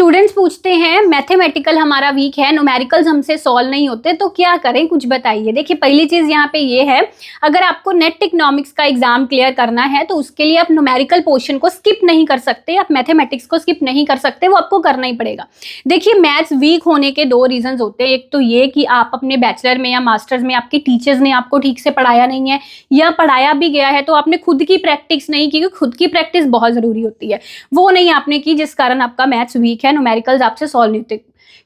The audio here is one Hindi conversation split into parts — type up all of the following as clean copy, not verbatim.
स्टूडेंट्स पूछते हैं मैथमेटिकल हमारा वीक है, न्यूमेरिकल्स हमसे सॉल्व नहीं होते, तो क्या करें, कुछ बताइए। देखिए पहली चीज़ यहाँ पे ये है, अगर आपको नेट इकोनॉमिक्स का एग्जाम क्लियर करना है तो उसके लिए आप न्यूमेरिकल पोर्शन को स्किप नहीं कर सकते, आप मैथमेटिक्स को स्किप नहीं कर सकते, वो आपको करना ही पड़ेगा। देखिए मैथ्स वीक होने के दो रीजंस होते हैं। एक तो ये कि आप अपने बैचलर में या मास्टर्स में आपके टीचर्स ने आपको ठीक से पढ़ाया नहीं है, या पढ़ाया भी गया है तो आपने खुद की प्रैक्टिस नहीं की, क्योंकि खुद की प्रैक्टिस बहुत ज़रूरी होती है, वो नहीं आपने की, जिस कारण आपका मैथ्स वीक है, न्यूमेरिकल्स आपसे सॉल्व नहीं होते।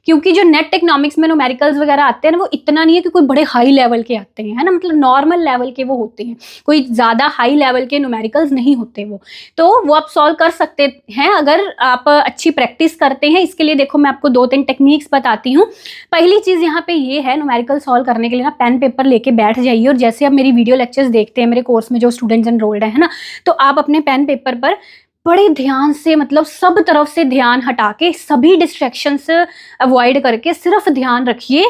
क्योंकि जो नेट इकोनॉमिक्स में न्यूमेरिकल्स वगैरह आते हैं ना, वो इतना नहीं है कि कोई बड़े हाई लेवल के आते हैं, है ना, मतलब नॉर्मल लेवल के वो होते हैं, कोई ज़्यादा हाई लेवल के न्यूमेरिकल्स नहीं होते वो, तो वो आप सॉल्व कर सकते हैं अगर आप अच्छी प्रैक्टिस करते हैं। इसके लिए देखो मैं आपको 2-3 टेक्निक्स बताती हूँ। पहली चीज़ यहाँ पे ये है, न्यूमेरिकल सॉल्व करने के लिए ना पेन पेपर लेके बैठ जाइए, और जैसे आप मेरी वीडियो लेक्चर्स देखते हैं मेरे कोर्स में जो स्टूडेंट्स एनरोल्ड है ना, तो आप अपने पेन पेपर पर बड़े ध्यान से, मतलब सब तरफ से ध्यान हटा के, सभी डिस्ट्रैक्शंस अवॉइड करके सिर्फ ध्यान रखिए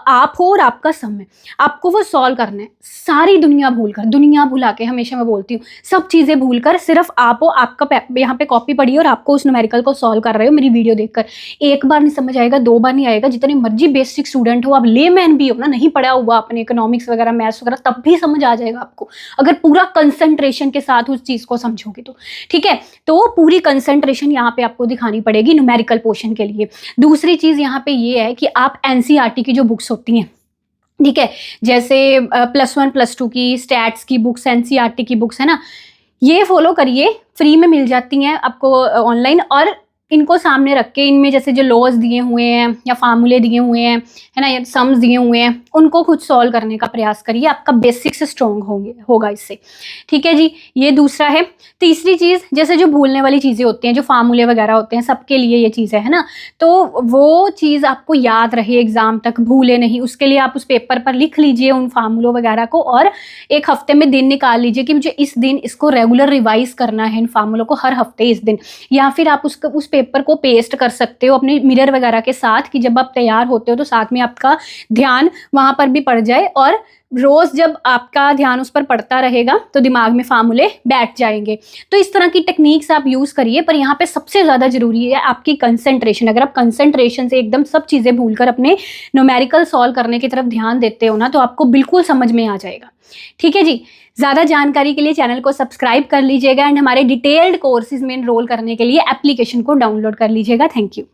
आप हो और आपका समय, आपको वो सॉल्व करना है। सारी दुनिया भूलकर, दुनिया भुला के, हमेशा मैं बोलती हूँ, सब चीज़ें भूलकर सिर्फ आप हो, आपका यहाँ पे कॉपी पड़ी और आपको उस न्यूमेरिकल को सॉल्व कर रहे हो मेरी वीडियो देखकर। एक बार नहीं समझ आएगा, 2 बार नहीं आएगा, जितने मर्जी बेसिक स्टूडेंट हो, आप लेमैन भी हो ना, नहीं पढ़ा हुआ आपने इकोनॉमिक्स वगैरह मैथ्स वगैरह, तब भी समझ आ जाएगा आपको, अगर पूरा कंसंट्रेशन के साथ उस चीज़ को समझोगे तो। ठीक है, तो पूरी कंसंट्रेशन यहाँ पे आपको दिखानी पड़ेगी न्यूमेरिकल पोर्शन के लिए। दूसरी चीज़ यहाँ पे ये है कि आप एनसीईआरटी की जो बुक्स होती हैं, ठीक है, जैसे +1 +2 की स्टैट्स की बुक्स, एनसीईआरटी की बुक्स है ना, ये फॉलो करिए, फ्री में मिल जाती हैं आपको ऑनलाइन, और इनको सामने रख के इनमें जैसे जो लॉज दिए हुए हैं या फार्मूले दिए हुए हैं, है ना, या सम्स दिए हुए हैं, उनको खुद सॉल्व करने का प्रयास करिए, आपका बेसिक्स स्ट्रॉन्ग होगा इससे। ठीक है जी, ये दूसरा है। तीसरी चीज़, जैसे जो भूलने वाली चीज़ें होती हैं, जो फार्मूले वगैरह होते हैं, सबके लिए ये चीज़ें है ना, तो वो चीज़ आपको याद रहे, एग्जाम तक भूले नहीं, उसके लिए आप उस पेपर पर लिख लीजिए उन फार्मूलों वगैरह को, और एक हफ्ते में दिन निकाल लीजिए कि मुझे इस दिन इसको रेगुलर रिवाइज करना है, इन फार्मूलों को हर हफ्ते इस दिन। या फिर आप उस पेपर को पेस्ट कर सकते हो अपने मिरर वगैरह के साथ, कि जब आप तैयार होते हो तो साथ में आपका ध्यान वहां पर भी पड़ जाए, और रोज जब आपका ध्यान उस पर पड़ता रहेगा तो दिमाग में फार्मूले बैठ जाएंगे। तो इस तरह की टेक्निक्स आप यूज करिए, पर यहाँ पे सबसे ज्यादा जरूरी है आपकी कंसंट्रेशन। अगर आप कंसंट्रेशन से एकदम सब चीजें भूलकर अपने न्यूमेरिकल सॉल्व करने की तरफ ध्यान देते हो ना, तो आपको बिल्कुल समझ में आ जाएगा। ठीक है जी, ज़्यादा जानकारी के लिए चैनल को सब्सक्राइब कर लीजिएगा, एंड हमारे डिटेल्ड कोर्सेज में एनरोल करने के लिए एप्लीकेशन को डाउनलोड कर लीजिएगा। Thank you.